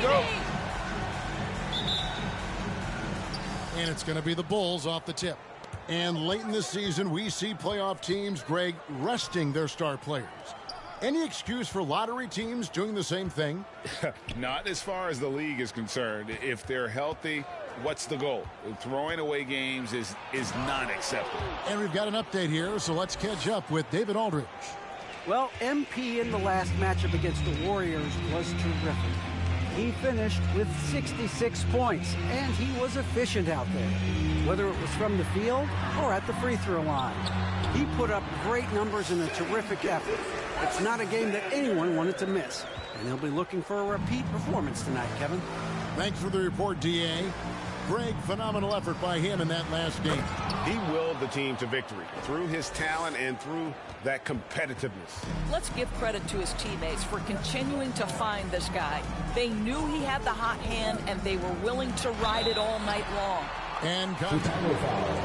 go. And it's going to be the Bulls off the tip. And late in the season, we see playoff teams, Greg, resting their star players. Any excuse for lottery teams doing the same thing? Not as far as the league is concerned. If they're healthy, what's the goal? Throwing away games is not acceptable. And we've got an update here, so let's catch up with David Aldridge. Well, MP in the last matchup against the Warriors was terrific. He finished with 66 points, and he was efficient out there, whether it was from the field or at the free throw line. He put up great numbers in a terrific effort. It's not a game that anyone wanted to miss, and they'll be looking for a repeat performance tonight, Kevin. Thanks for the report, D.A. Greg, phenomenal effort by him in that last game. He willed the team to victory through his talent and through that competitiveness. Let's give credit to his teammates for continuing to find this guy. They knew he had the hot hand, and they were willing to ride it all night long. And personal foul.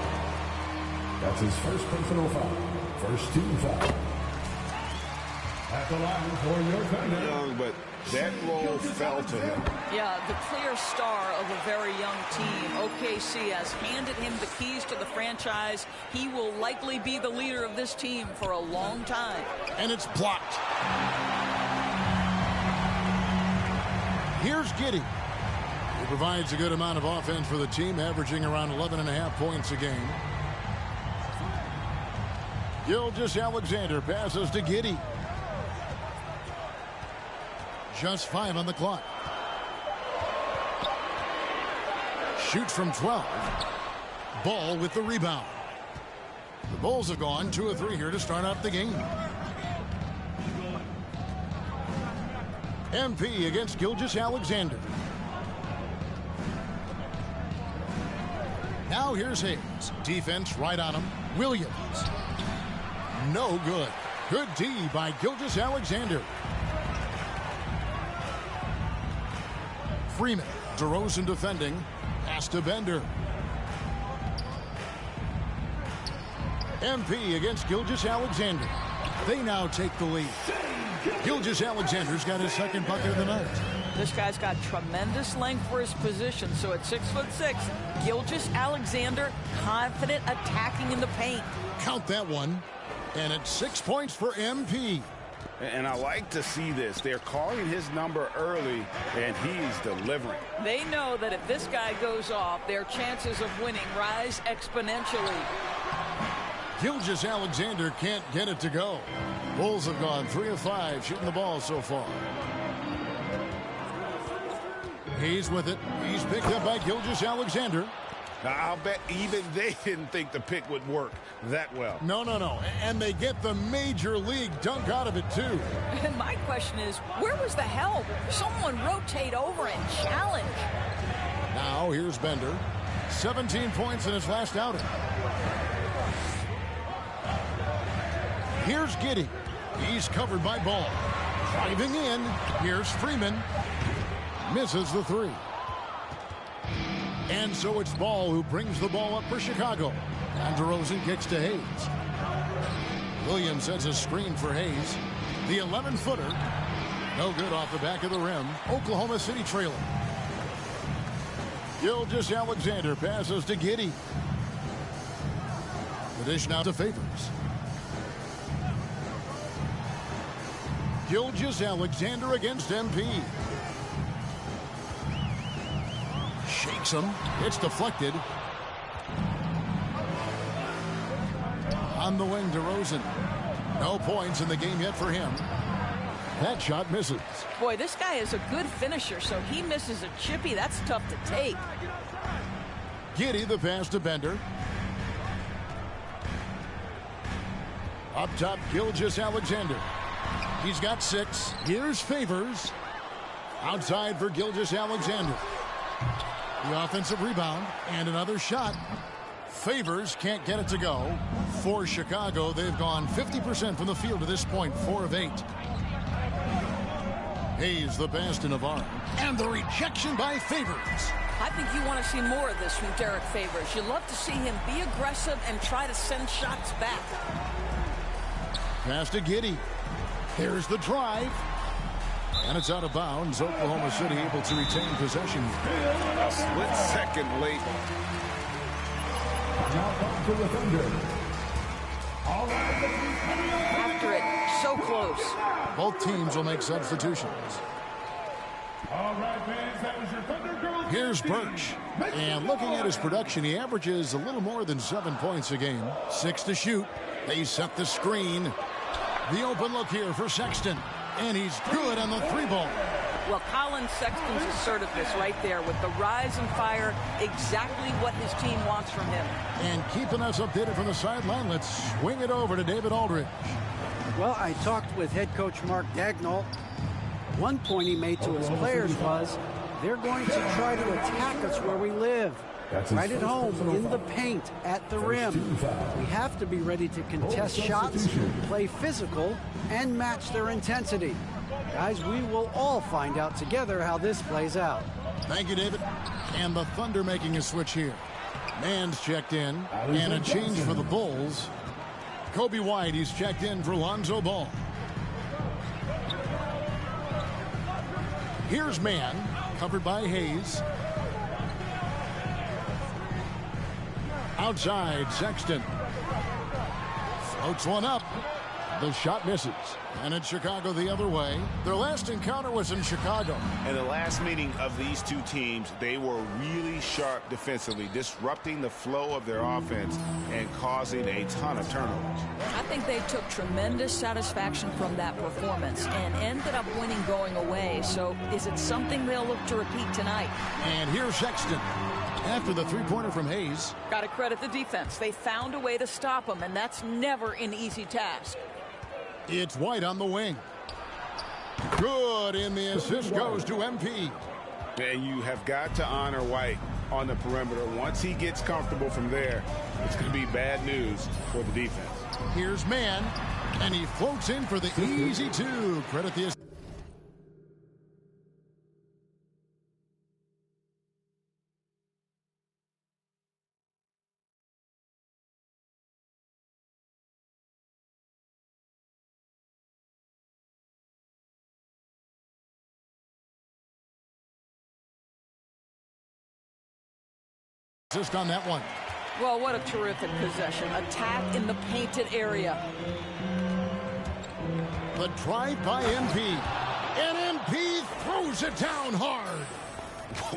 That's his first personal foul. First team foul. At the line for your defender. Young, but that role fell to him. Yeah, the clear star of a very young team. OKC has handed him the keys to the franchise. He will likely be the leader of this team for a long time. And it's blocked. Here's Giddey. He provides a good amount of offense for the team, averaging around 11.5 points a game. Gilgeous-Alexander passes to Giddey. Just 5 on the clock. Shoots from 12. Ball with the rebound. The Bulls have gone 2 of 3 here to start out the game. MP against Gilgeous-Alexander. Now here's Hayes. Defense right on him. Williams. No good. Good D by Gilgeous-Alexander. Freeman. DeRozan defending. Pass to Bender. MP against Gilgeous-Alexander. They now take the lead. Gilgeous-Alexander's got his second bucket of the night. This guy's got tremendous length for his position, so at 6'6", Gilgeous-Alexander confident attacking in the paint. Count that one. And it's 6 points for MP. And I like to see this. They're calling his number early, and he's delivering. They know that if this guy goes off, their chances of winning rise exponentially. Gilgeous-Alexander can't get it to go. Bulls have gone 3 of 5 shooting the ball so far. He's with it. He's picked up by Gilgeous-Alexander. Now, I'll bet even they didn't think the pick would work that well. No. And they get the major league dunk out of it, too. And my question is, where was the help? Someone rotate over and challenge. Now, here's Bender. 17 points in his last outing. Here's Giddey. He's covered by Ball. Driving in. Here's Freeman. Misses the 3. And so it's Ball who brings the ball up for Chicago. And DeRozan kicks to Hayes. Williams sets a screen for Hayes. The 11-footer. No good off the back of the rim. Oklahoma City trailing. Gilgeous-Alexander passes to Giddey. The dish now to Favors. Gilgeous-Alexander against MP. Shakes him. It's deflected. On the wing, DeRozan. No points in the game yet for him. That shot misses. Boy, this guy is a good finisher, so he misses a chippy. That's tough to take. Giddey, the pass to Bender. Up top, Gilgeous-Alexander. He's got 6. Here's Favors. Outside for Gilgeous-Alexander. The offensive rebound and another shot. Favors can't get it to go. For Chicago, they've gone 50% from the field to this point, 4 of 8. Hayes, the pass to Navarro. And the rejection by Favors. I think you want to see more of this from Derek Favors. You love to see him be aggressive and try to send shots back. Pass to Giddey. Here's the drive. And it's out of bounds. Oklahoma City able to retain possession. A split second late. Now back to the Thunder. All right. After it, so close. Both teams will make substitutions. All right, fans, that was your Thunder Girls. Here's Birch. And looking at his production, he averages a little more than 7 points a game. 6 to shoot. They set the screen. The open look here for Sexton. And he's good on the 3-ball. Well, Colin Sexton's assertiveness right there with the rise and fire, exactly what his team wants from him. And keeping us updated from the sideline, let's swing it over to David Aldridge. Well, I talked with head coach Mark Dagnall. One point he made to his players was, they're going to try to attack us where we live. Right at home, in the paint, at the rim. We have to be ready to contest shots, play physical, and match their intensity. Guys, we will all find out together how this plays out. Thank you, David. And the Thunder making a switch here. Mann's checked in, and a change for the Bulls. Kobe White, he's checked in for Lonzo Ball. Here's Mann, covered by Hayes. Outside, Sexton. Floats one up. The shot misses. And it's Chicago the other way. Their last encounter was in Chicago. In the last meeting of these two teams, they were really sharp defensively, disrupting the flow of their offense and causing a ton of turnovers. I think they took tremendous satisfaction from that performance and ended up winning going away. So is it something they'll look to repeat tonight? And here's Sexton. After the three-pointer from Hayes. Got to credit the defense. They found a way to stop him, and that's never an easy task. It's White on the wing. Good, and the assist goes to MP. And you have got to honor White on the perimeter. Once he gets comfortable from there, it's going to be bad news for the defense. Here's Mann, and he floats in for the easy two. Credit the assist. Just on that one. Well, what a terrific possession. Attack in the painted area. The drive by MP. And MP throws it down hard.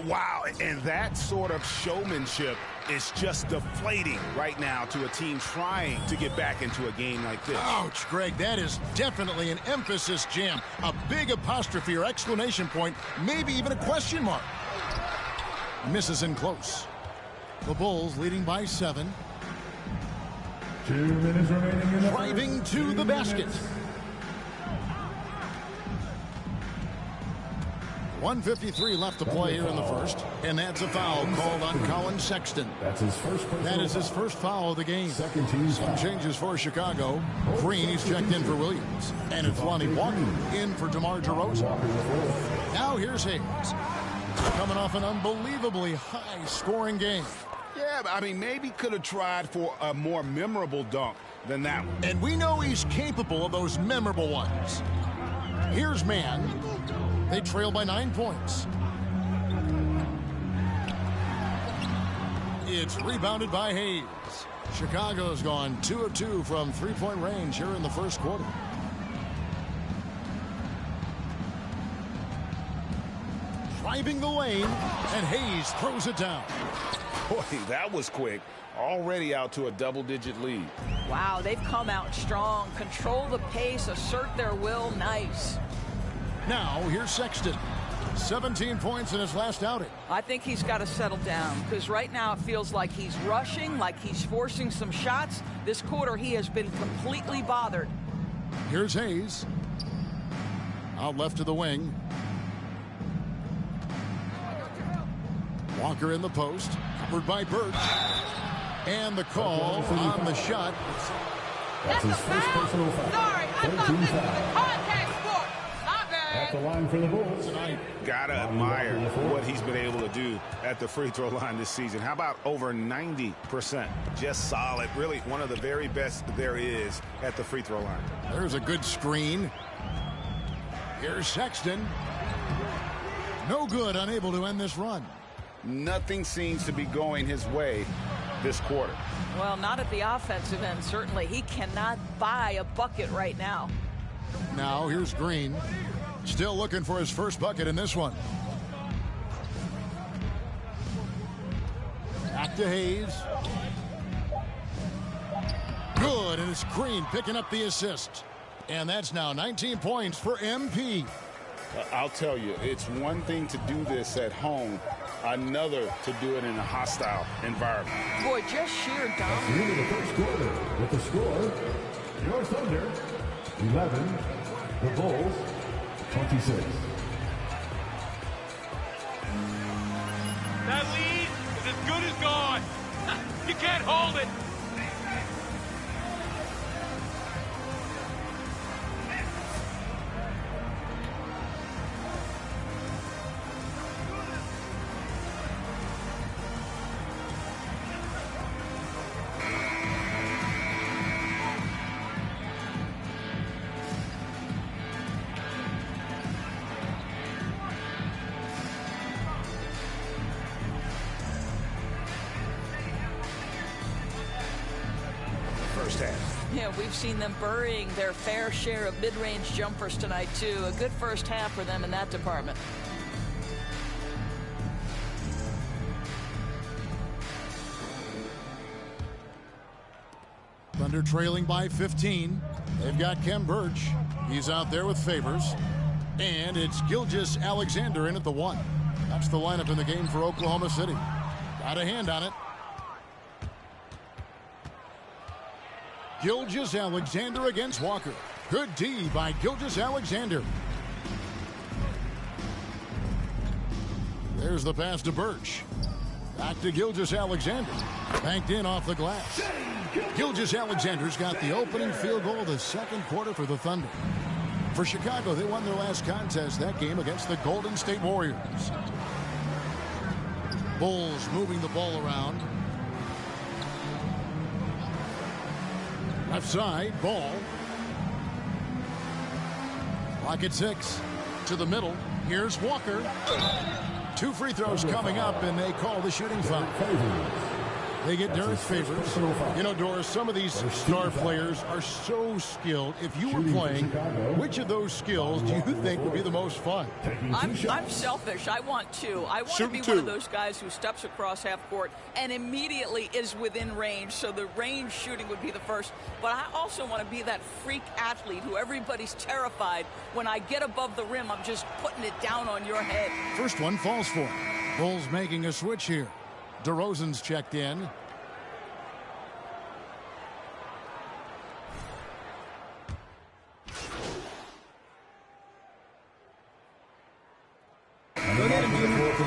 Wow, and that sort of showmanship is just deflating right now to a team trying to get back into a game like this. Ouch, Greg, that is definitely an emphasis jam. A big apostrophe or exclamation point, maybe even a question mark. Misses in close. The Bulls leading by 7. 2 minutes remaining in the Driving first. to the basket. 1:53 left to play here in the first. And that's a foul called on Colin Sexton. That's his first personal That is his foul. first foul of the game. Second team Some foul. changes for Chicago. Green, he's checked in for Williams. And it's Lonnie Walker in for DeMar DeRozan. Now here's Hayes. Coming off an unbelievably high-scoring game. Yeah, I mean, maybe could have tried for a more memorable dunk than that one. And we know he's capable of those memorable ones. Here's Mann. They trail by 9 points. It's rebounded by Hayes. Chicago's gone 2 of 2 from three-point range here in the first quarter. Driving the lane, and Hayes throws it down. Boy, that was quick. Already out to a double-digit lead. Wow, they've come out strong. Control the pace, assert their will. Nice. Now, here's Sexton. 17 points in his last outing. I think he's got to settle down because right now it feels like he's rushing, like he's forcing some shots. This quarter, he has been completely bothered. Here's Hayes. Out left to the wing. Walker in the post. Covered by Birch. And the call on the shot. That's his first personal foul. Sorry, I thought this was a contact sport. Not At the bad. line for the Bulls. Gotta admire what he's been able to do at the free throw line this season. How about over 90%? Just solid. Really one of the very best there is at the free throw line. There's a good screen. Here's Sexton. No good, unable to end this run. Nothing seems to be going his way this quarter. Well, not at the offensive end, certainly. He cannot buy a bucket right now. Now here's Green. Still looking for his first bucket in this one. Back to Hayes. Good, and it's Green picking up the assist. And that's now 19 points for MP. I'll tell you, it's one thing to do this at home, another to do it in a hostile environment. Boy, just sheer At dominance. the end of the first quarter, with the score, your Thunder 11, the Bulls 26. That lead is as good as gone. You can't hold it. First half. Yeah, we've seen them burying their fair share of mid-range jumpers tonight, too. A good first half for them in that department. Thunder trailing by 15. They've got Kem Birch. He's out there with Favors. And it's Gilgeous-Alexander in at the 1. That's the lineup in the game for Oklahoma City. Got a hand on it. Gilgeous-Alexander against Walker. Good D by Gilgeous-Alexander. There's the pass to Birch. Back to Gilgeous-Alexander. Banked in off the glass. Gilgeous-Alexander's got the opening field goal of the second quarter for the Thunder. For Chicago, they won their last contest that game against the Golden State Warriors. Bulls moving the ball around. Left side, Ball. Clock at 6. To the middle. Here's Walker. 2 free throws coming up, and they call the shooting foul. They get Derek Favors. You know, Doris, some of these star players are so skilled. If you were playing, which of those skills do you think would be the most fun? I'm selfish. I want to. I want to be one of those guys who steps across half court and immediately is within range. So the range shooting would be the first. But I also want to be that freak athlete who everybody's terrified. When I get above the rim, I'm just putting it down on your head. First one falls for him. Bulls making a switch here. DeRozan's checked in.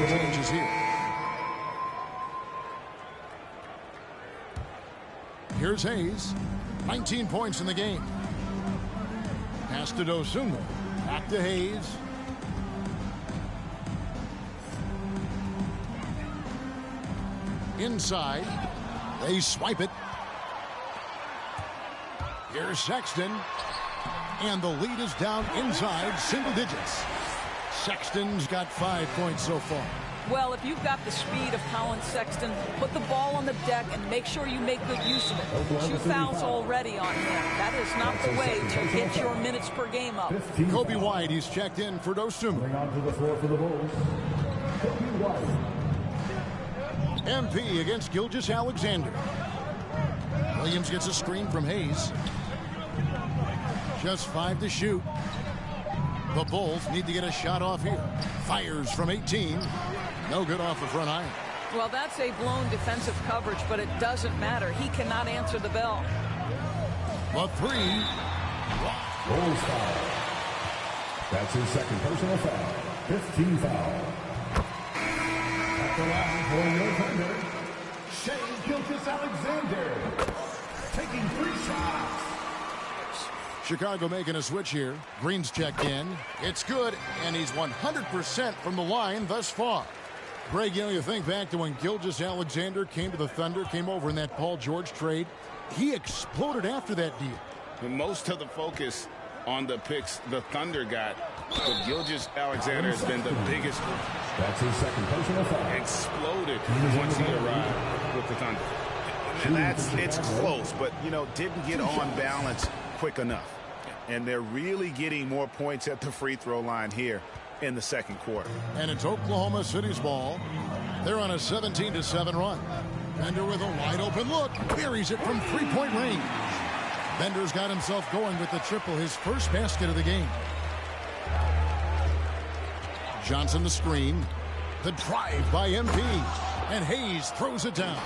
Changes here. Here's Hayes. 19 points in the game. Pass to Dosunmu. Back to Hayes. Inside. They swipe it. Here's Sexton. And the lead is down inside single digits. Sexton's got 5 points so far. Well, if you've got the speed of Colin Sexton, put the ball on the deck and make sure you make good use of it. 2 fouls already on him. That is not the way to get your minutes per game up. Kobe White, he's checked in for Dosunmu. Bring on to the floor for the Bulls, Kobe White. MP against Gilgeous-Alexander. Williams gets a screen from Hayes. Just 5 to shoot. The Bulls need to get a shot off here. Fires from 18. No good off the front iron. Well, that's a blown defensive coverage, but it doesn't matter. He cannot answer the bell. The 3. Bulls foul. That's his second personal foul. 15 foul. At the line for your Thunder, Shai Gilgeous-Alexander. Taking 3 shots. Chicago making a switch here. Green's checked in. It's good, and he's 100% from the line thus far. Greg, you think back to when Gilgeous-Alexander came to the Thunder, came over in that Paul George trade. He exploded after that deal. And most of the focus on the picks the Thunder got. But Gilgeous-Alexander has been the biggest. That's his second personal foul. Exploded once he arrived with the Thunder. And it's close, but, didn't get on balance quick enough. And they're really getting more points at the free throw line here in the second quarter. And it's Oklahoma City's ball. They're on a 17-7 run. Bender with a wide open look. Buries it from three-point range. Bender's got himself going with the triple, his first basket of the game. Johnson the screen. The drive by MP. And Hayes throws it down.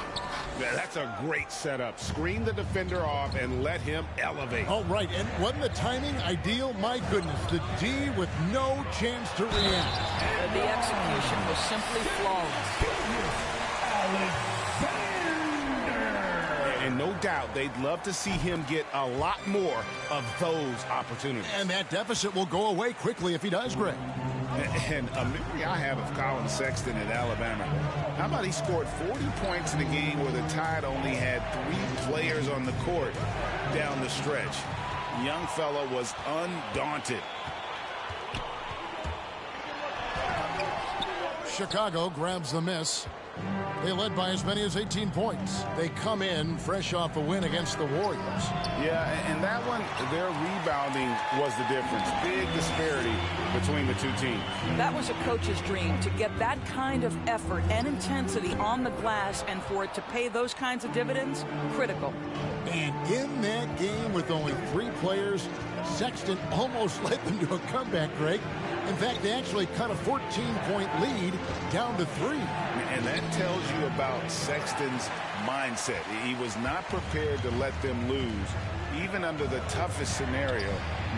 Yeah, that's a great setup. Screen the defender off and let him elevate. All right, and wasn't the timing ideal? My goodness, the D with no chance to react. The execution was simply flawless. And no doubt they'd love to see him get a lot more of those opportunities. And that deficit will go away quickly if he does, Greg. And a memory I have of Colin Sexton at Alabama. How about he scored 40 points in a game where the Tide only had 3 players on the court down the stretch. Young fella was undaunted. Chicago grabs the miss. They led by as many as 18 points. They come in fresh off a win against the Warriors. Yeah, and that one, their rebounding was the difference. Big disparity between the two teams. That was a coach's dream, to get that kind of effort and intensity on the glass, and for it to pay those kinds of dividends, critical. And in that game with only 3 players, Sexton almost led them to a comeback, Greg. In fact, they actually cut a 14-point lead down to 3. And that tells you about Sexton's mindset. He was not prepared to let them lose, even under the toughest scenario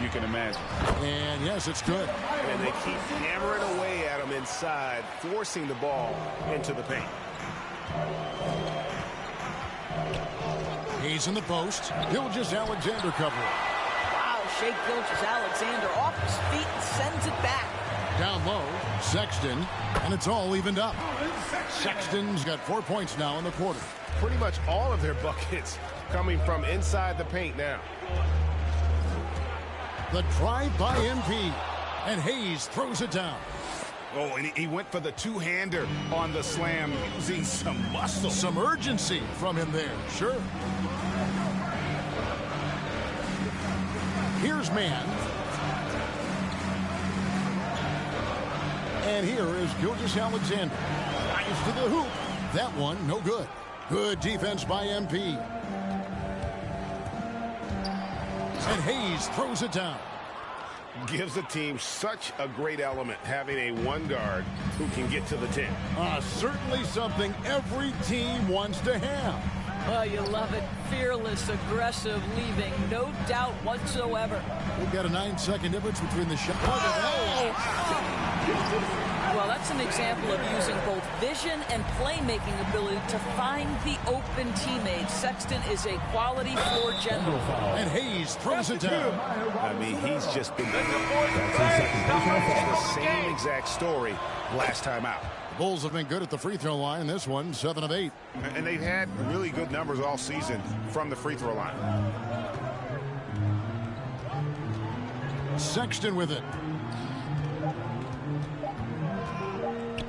you can imagine. And yes, it's good. And they keep hammering away at him inside, forcing the ball into the paint. He's in the post. Gilgeous-Alexander covering. Shai Gilgeous-Alexander off his feet and sends it back. Down low, Sexton, and it's all evened up. Sexton's got 4 points now in the quarter. Pretty much all of their buckets coming from inside the paint now. The drive by MP, and Hayes throws it down. Oh, and he went for the two-hander on the slam, using some muscle. Some urgency from him there, sure. Here's Mann. And here is Gilgeous-Alexander. Eyes to the hoop. That one, no good. Good defense by MP. And Hayes throws it down. Gives the team such a great element, having a one guard who can get to the 10. Certainly something every team wants to have. Oh, you love it. Fearless, aggressive, leaving. No doubt whatsoever. We've got a 9-second difference between the shot. Well, that's an example of using both vision and playmaking ability to find the open teammate. Sexton is a quality floor general. And Hayes throws it down. I mean, he's just been the same exact story last time out. The Bulls have been good at the free throw line. This one, 7 of 8. And they've had really good numbers all season from the free throw line. Sexton with it.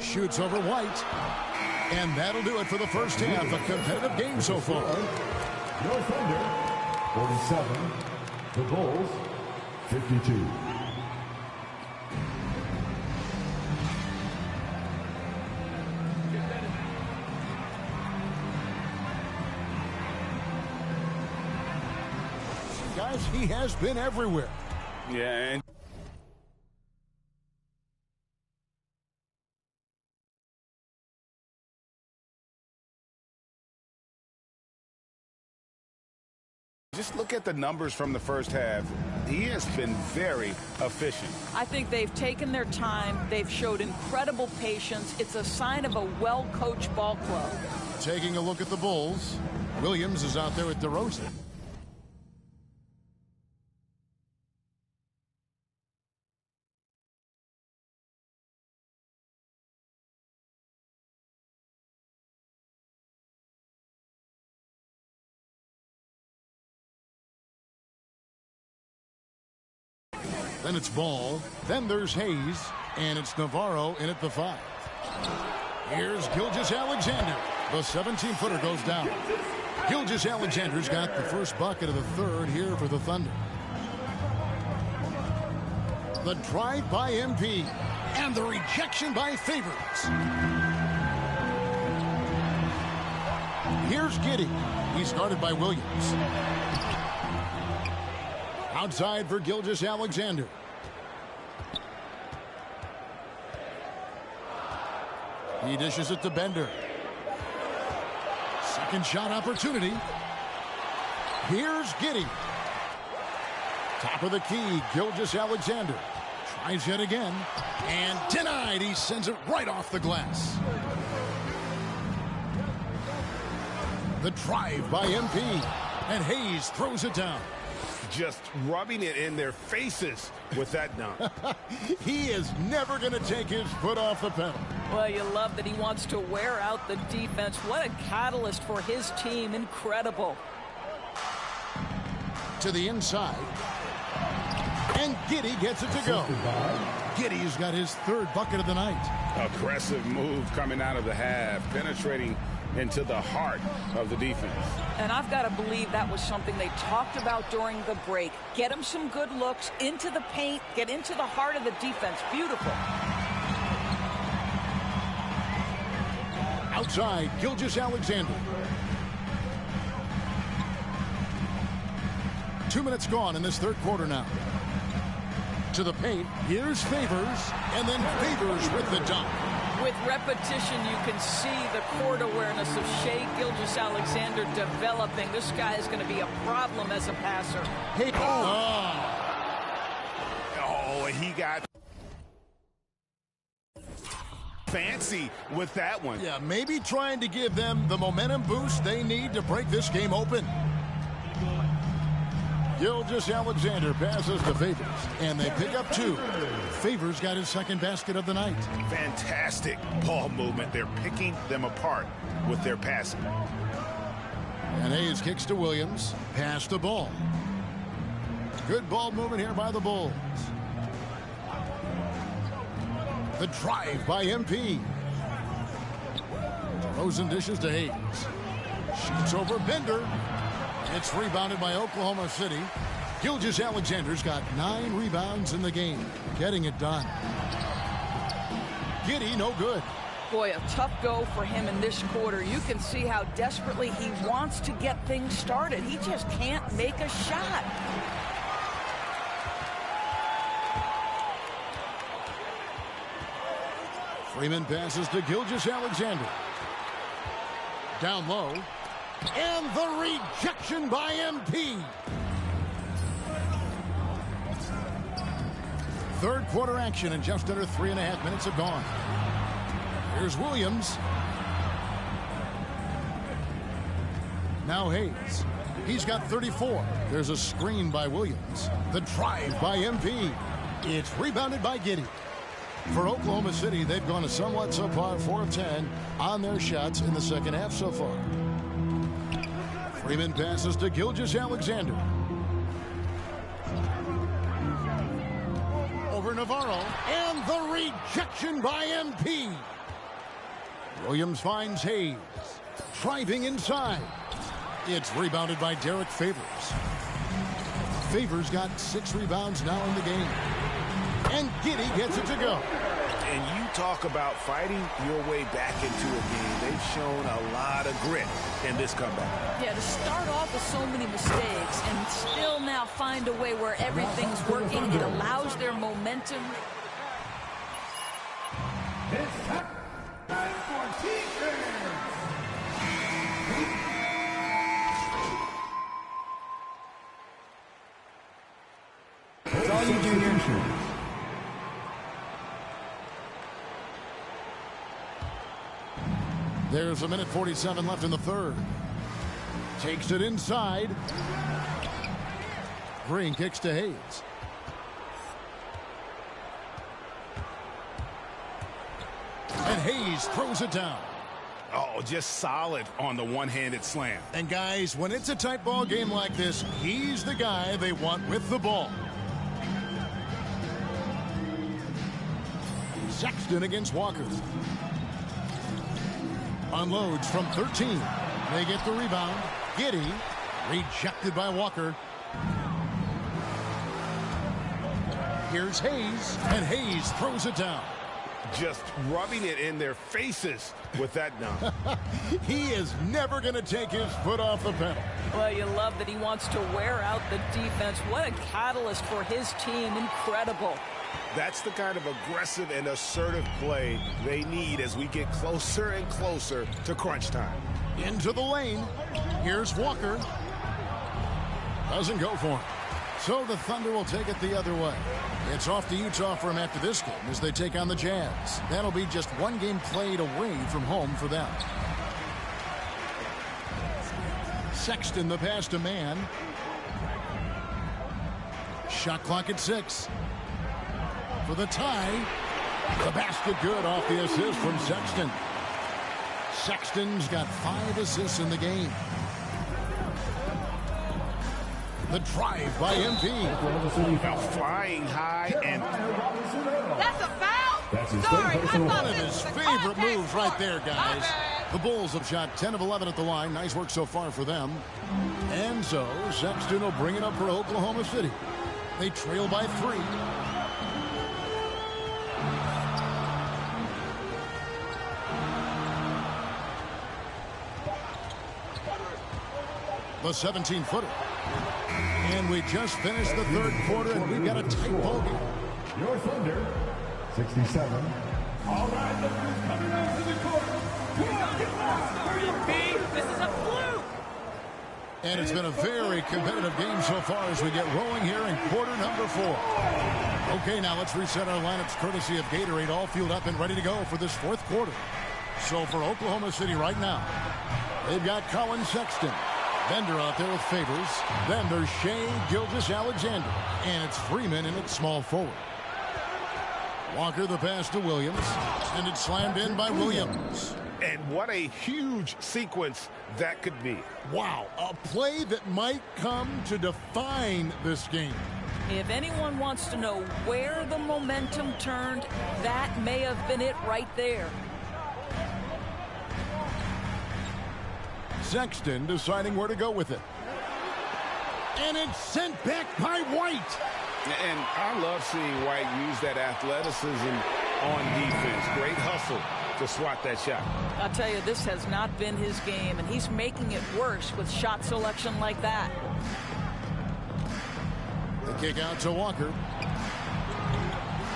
Shoots over White. And that'll do it for the first half. A competitive game so far. Your Thunder, 47. The Bulls, 52. Guys, he has been everywhere. Yeah, and just look at the numbers from the first half. He has been very efficient. I think they've taken their time. They've showed incredible patience. It's a sign of a well-coached ball club. Taking a look at the Bulls. Williams is out there with DeRozan. Then it's Ball. Then there's Hayes. And it's Navarro in at the 5. Here's Gilgeous-Alexander. The 17-footer goes down. Gilgeous-Alexander's got the first bucket of the third here for the Thunder. The drive by MP. And the rejection by Favors. Here's Giddey. He's guarded by Williams. Outside for Gilgeous-Alexander. He dishes it to Bender. Second shot opportunity. Here's Giddey. Top of the key, Gilgeous-Alexander. Tries yet again. And denied. He sends it right off the glass. The drive by MP. And Hayes throws it down. Just rubbing it in their faces with that dunk. He is never going to take his foot off the pedal. Well, you love that he wants to wear out the defense. What a catalyst for his team. Incredible. To the inside. And Giddey gets it to go. Giddey's got his third bucket of the night. Aggressive move coming out of the half, penetrating into the heart of the defense. And I've got to believe that was something they talked about during the break. Get him some good looks into the paint, get into the heart of the defense. Beautiful. Outside, Gilgeous-Alexander. 2 minutes gone in this third quarter now. To the paint, here's Favors, and then Favors with the dunk. With repetition, you can see the court awareness of Shai Gilgeous-Alexander developing. This guy is going to be a problem as a passer. Hey, He got fancy with that one. Yeah, maybe trying to give them the momentum boost they need to break this game open. Gilgeous-Alexander passes to Favors, and they pick up 2. Favors got his second basket of the night. Fantastic ball movement. They're picking them apart with their passing. And Hayes kicks to Williams. Pass the ball. Good ball movement here by the Bulls. The drive by MP. Throws and dishes to Hayes. Shoots over Bender. It's rebounded by Oklahoma City. Gilgeous-Alexander's got 9 rebounds in the game. Getting it done. Giddey, no good. Boy, a tough go for him in this quarter. You can see how desperately he wants to get things started. He just can't make a shot. Freeman passes to Gilgeous-Alexander. Down low. And the rejection by MP. Third quarter action, and just under 3.5 minutes have gone. Here's Williams. Now Hayes. He's got 34. There's a screen by Williams. The drive by MP. It's rebounded by Giddey. For Oklahoma City, they've gone a somewhat subpar 4 of 10 on their shots in the second half so far. Freeman passes to Gilgeous-Alexander. Over Navarro. And the rejection by MP. Williams finds Hayes. Driving inside. It's rebounded by Derek Favors. Favors got 6 rebounds now in the game. And Giddey gets it to go. And you talk about fighting your way back into a game. They've shown a lot of grit in this comeback. Yeah, to start off with so many mistakes and still now find a way where everything's working. It allows their momentum. It's time for defense. That's all you do here. There's 1:47 left in the third. Takes it inside. Green kicks to Hayes. And Hayes throws it down. Oh, just solid on the one-handed slam. And guys, when it's a tight ball game like this, he's the guy they want with the ball. Sexton against Walker. Unloads from 13. They get the rebound. Giddey rejected by Walker. Here's Hayes, and Hayes throws it down. Just rubbing it in their faces with that dunk. He is never going to take his foot off the pedal. Well, you love that he wants to wear out the defense. What a catalyst for his team. Incredible. That's the kind of aggressive and assertive play they need as we get closer and closer to crunch time. Into the lane. Here's Walker. Doesn't go for him. So the Thunder will take it the other way. It's off to Utah for him after this game as they take on the Jazz. That'll be just one game played away from home for them. Sexton the pass to Mann. Shot clock at 6. For the tie. The basket good off the assist from Sexton. Sexton's got 5 assists in the game. The drive by MP. Flying high and... That's a foul? That's his Sorry, third I personal thought One of this his was a favorite contact moves right sport. there, My guys. bad. The Bulls have shot 10 of 11 at the line. Nice work so far for them. And so Sexton will bring it up for Oklahoma City. They trail by 3. The 17-footer. And we just finished the third quarter, and we've got a tight ball game. Your Thunder, 67. All right, look who's coming out to the court. This is a fluke. And it's been a very competitive game so far as we get rolling here in quarter number 4. Okay, now let's reset our lineups courtesy of Gatorade, all fueled up and ready to go for this fourth quarter. So for Oklahoma City right now, they've got Colin Sexton. Bender out there with Favors. Then there's Shea Gilgeous-Alexander. And it's Freeman in at small forward. Walker the pass to Williams. And it's slammed in by Williams. And what a huge sequence that could be. Wow, a play that might come to define this game. If anyone wants to know where the momentum turned, that may have been it right there. Sexton deciding where to go with it. And it's sent back by White. And I love seeing White use that athleticism on defense. Great hustle to swat that shot. I'll tell you, this has not been his game, and he's making it worse with shot selection like that. The kick out to Walker.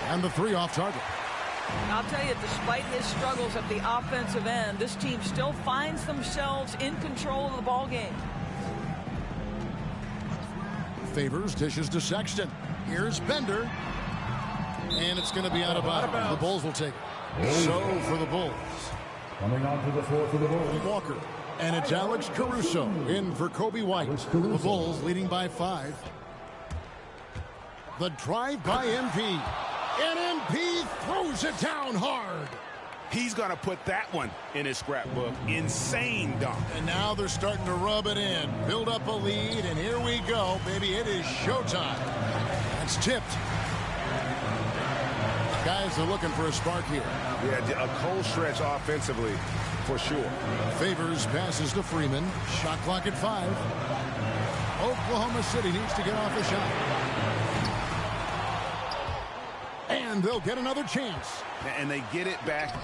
And the 3 off target. And I'll tell you, despite his struggles at the offensive end, this team still finds themselves in control of the ball game. Favors dishes to Sexton. Here's Bender. And it's going to be out of bounds. The Bulls will take it. So for the Bulls. Coming onto the floor for the Bulls. Walker. And it's Alex Caruso in for Kobe White. The Bulls leading by 5. The drive by MP. And MP throws it down hard. He's going to put that one in his scrapbook. Insane dunk. And now they're starting to rub it in. Build up a lead, and here we go, baby. It is showtime. That's tipped. Guys are looking for a spark here. Yeah, a cold stretch offensively, for sure. Favors passes to Freeman. Shot clock at 5. Oklahoma City needs to get off the shot. And they'll get another chance. And they get it back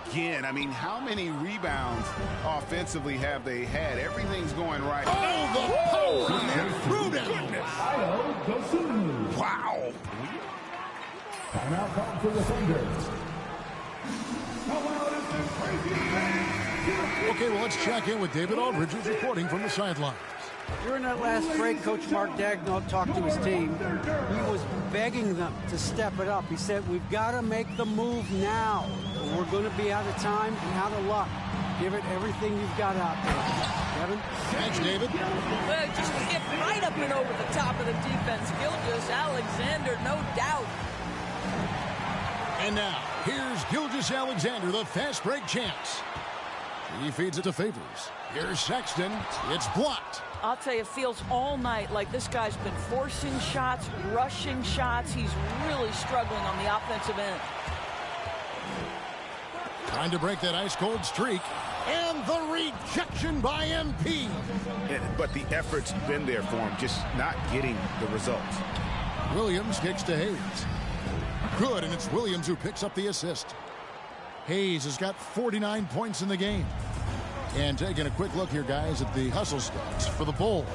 again. I mean, how many rebounds offensively have they had? Everything's going right. Oh, the power on that throw-down. Wow. Timeout called for the Thunder. Okay, well, let's check in with David Aldridge, who's reporting from the sidelines. During that last break, Coach Mark Daigneault talked to his team. He was begging them to step it up. He said, we've got to make the move now. We're going to be out of time and out of luck. Give it everything you've got out there. Kevin? Thanks, David. Well, just to get right up and over the top of the defense. Gilgeous-Alexander, no doubt. And now, here's Gilgeous-Alexander, the fast break champs. He feeds it to Favors. Here's Sexton. It's blocked. I'll tell you, it feels all night like this guy's been forcing shots, rushing shots. He's really struggling on the offensive end. Trying to break that ice-cold streak. And the rejection by MP. But the effort's been there for him, just not getting the results. Williams kicks to Hayes. Good, and it's Williams who picks up the assist. Hayes has got 49 points in the game. And taking a quick look here, guys, at the hustle stats for the Bulls.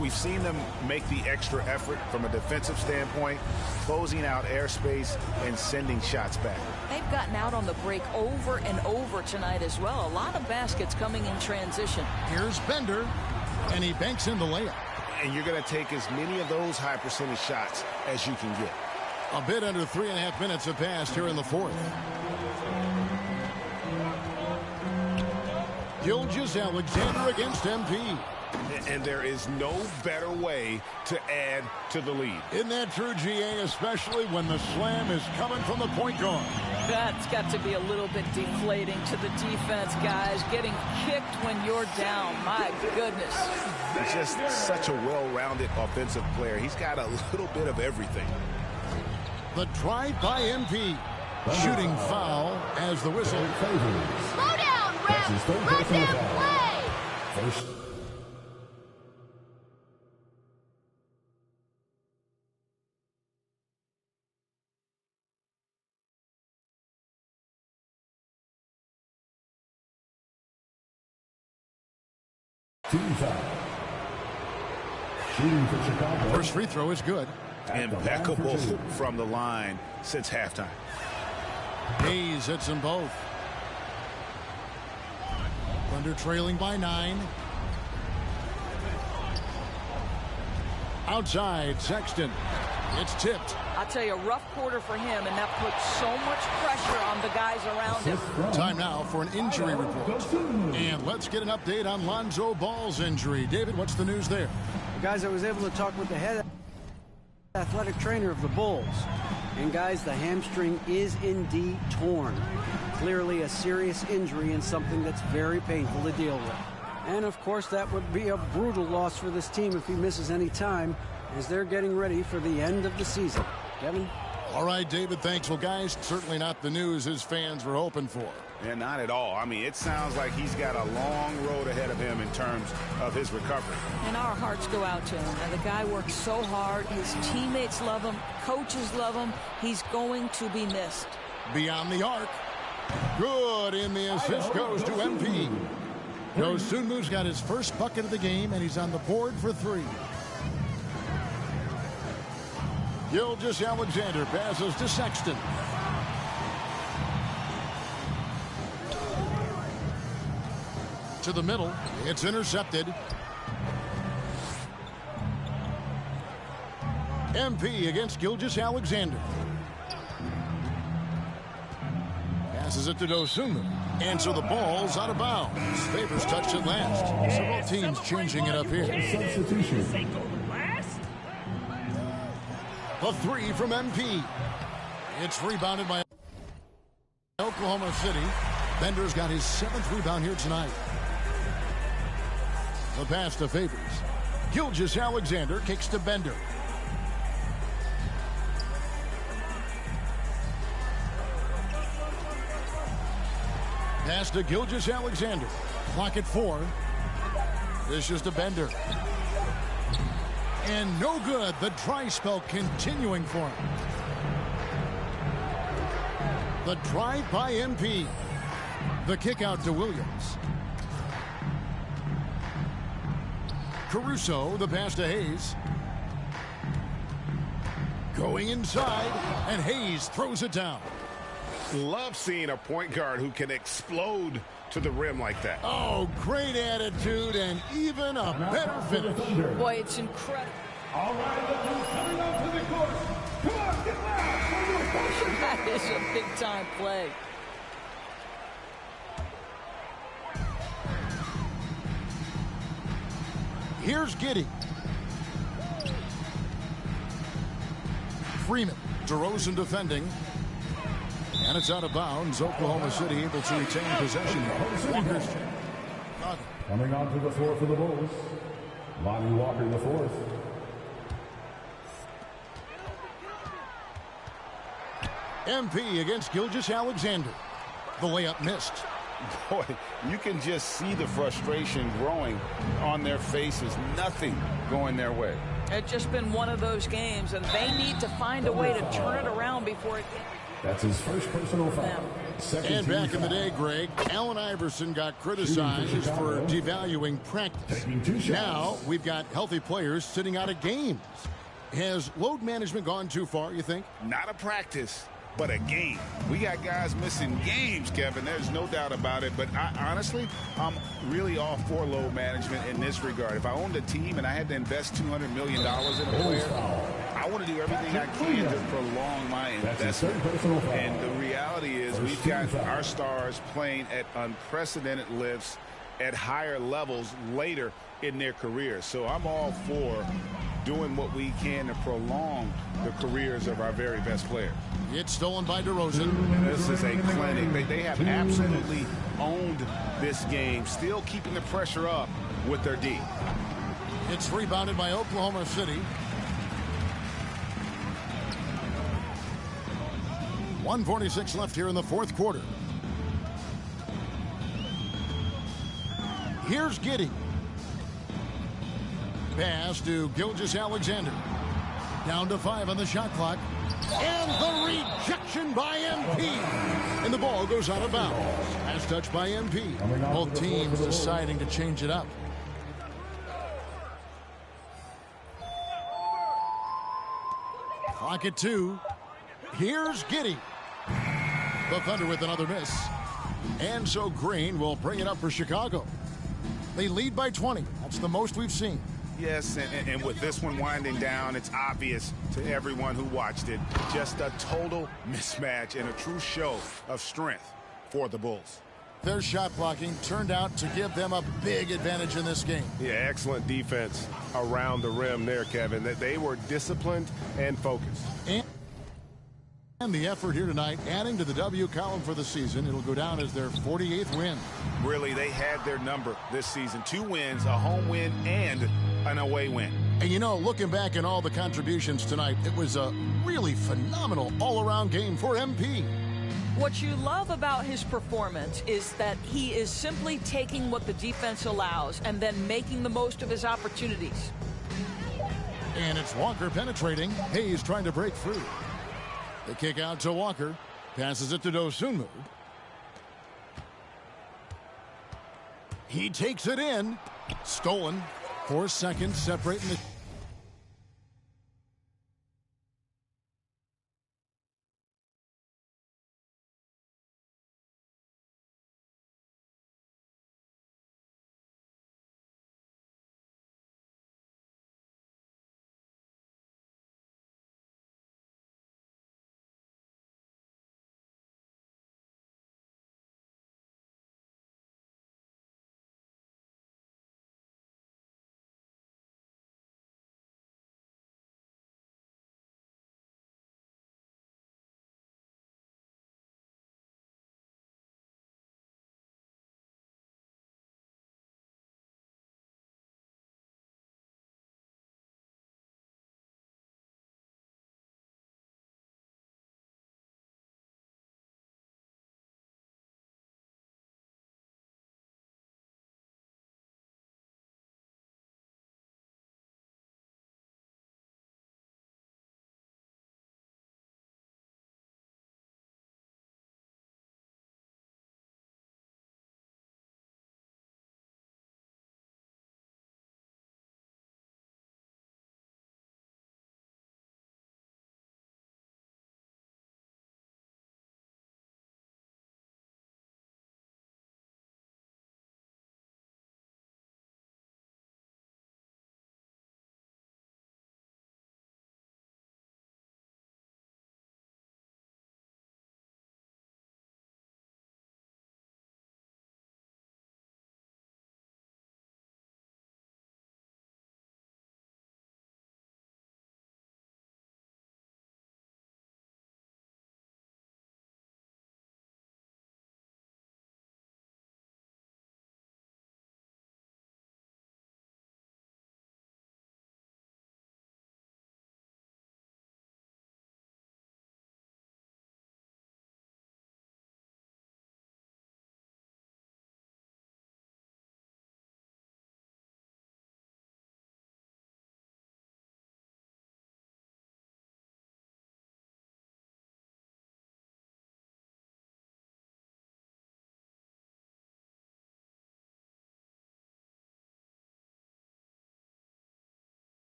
We've seen them make the extra effort from a defensive standpoint, closing out airspace and sending shots back. They've gotten out on the break over and over tonight as well. A lot of baskets coming in transition. Here's Bender, and he banks in the layup. And you're going to take as many of those high percentage shots as you can get. A bit under 3.5 minutes have passed here in the fourth. Gilgeous-Alexander against MP. And there is no better way to add to the lead. Isn't that true, GA, especially when the slam is coming from the point guard? That's got to be a little bit deflating to the defense, guys. Getting kicked when you're down. My goodness. He's just such a well-rounded offensive player. He's got a little bit of everything. The drive by MP. Shooting foul as the whistle. Slow down, ref. Let them play. First. Team foul. Shooting for Chicago. First free throw is good. Impeccable from the line since halftime. Hayes hits them both. Thunder trailing by 9. Outside, Sexton. It's tipped. I'll tell you, a rough quarter for him, and that puts so much pressure on the guys around him. Time now for an injury report. And let's get an update on Lonzo Ball's injury. David, what's the news there? Guys, I was able to talk with the head athletic trainer of the Bulls. And guys, the hamstring is indeed torn. Clearly a serious injury and something that's very painful to deal with. And of course, that would be a brutal loss for this team if he misses any time as they're getting ready for the end of the season. Kevin? All right, David, thanks. Well, guys, certainly not the news his fans were hoping for. And not at all. I mean, it sounds like he's got a long road ahead of him in terms of his recovery. And our hearts go out to him. And the guy works so hard. His teammates love him. Coaches love him. He's going to be missed. Beyond the arc. Good, and the assist goes to MP. Dosunmu's got his first bucket of the game, and he's on the board for 3. Gilgeous-Alexander passes to Sexton. To the middle. It's intercepted. MP against Gilgeous-Alexander. Passes it to Dosunmu. And so the ball's out of bounds. Favors touched it last. Several teams changing it up here. Substitution. A 3 from MP. It's rebounded by Oklahoma City. Bender's got his 7th rebound here tonight. The pass to Favors. Gilgeous-Alexander kicks to Bender. Pass to Gilgeous-Alexander. Clock at 4. This is to Bender. And no good. The dry spell continuing for him. The drive by MP. The kick out to Williams. Caruso, the pass to Hayes. Going inside, and Hayes throws it down. Love seeing a point guard who can explode to the rim like that. Oh, great attitude and even a better finish. Boy, it's incredible. All right, coming out to the court. Come on, get loud. That is a big-time play. Here's Giddey. Freeman. DeRozan defending. And it's out of bounds. Oklahoma City able to retain possession. Walker's check. Coming onto the floor for the Bulls. Lonnie Walker, the 4th. MP against Gilgeous-Alexander. The layup missed. Boy, you can just see the frustration growing on their faces. Nothing going their way. It's just been one of those games, and they need to find a way to turn it around before it gets. That's his first personal foul. And back in the day, Greg, Allen Iverson got criticized for devaluing practice. Now we've got healthy players sitting out of games. Has load management gone too far, you think? Not a practice, but a game. We got guys missing games, Kevin. There's no doubt about it. But honestly, I'm really all for load management in this regard. If I owned a team and I had to invest $200 million in a player, I want to do everything I can to prolong my investment. And the reality is we've got our stars playing at unprecedented lifts at higher levels later in their careers. So I'm all for doing what we can to prolong the careers of our very best players. It's stolen by DeRozan. This is a clinic. They have absolutely owned this game, still keeping the pressure up with their D. It's rebounded by Oklahoma City. 1:46 left here in the fourth quarter. Here's Giddey. Pass to Gilgeous-Alexander. Down to 5 on the shot clock. And the rejection by MP. And the ball goes out of bounds. Pass touch by MP. Both teams deciding to change it up. Clock at 2. Here's Giddey. The Thunder with another miss. And so Green will bring it up for Chicago. They lead by 20. That's the most we've seen. Yes, and with this one winding down, it's obvious to everyone who watched it. Just a total mismatch and a true show of strength for the Bulls. Their shot blocking turned out to give them a big advantage in this game. Yeah, excellent defense around the rim there, Kevin. That they were disciplined and focused. And the effort here tonight, adding to the W column for the season. It'll go down as their 48th win. Really, they had their number this season. 2 wins, a home win, and an away win. And you know, looking back at all the contributions tonight, it was a really phenomenal all-around game for MP. What you love about his performance is that he is simply taking what the defense allows and then making the most of his opportunities. And it's Walker penetrating. Hayes trying to break free. The kick out to Walker. Passes it to Dosunmu. He takes it in. Stolen. 4 seconds separating the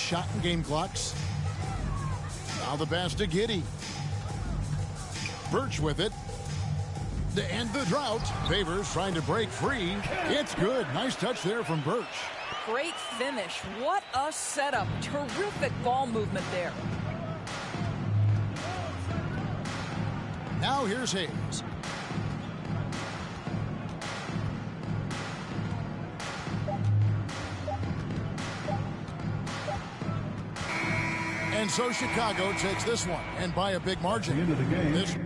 shot and game clocks. Now the pass to Giddey. Birch with it. To end the drought. Favors trying to break free. It's good. Nice touch there from Birch. Great finish. What a setup. Terrific ball movement there. Now here's Hayes. And so Chicago takes this one, and by a big margin. At the end of the game, This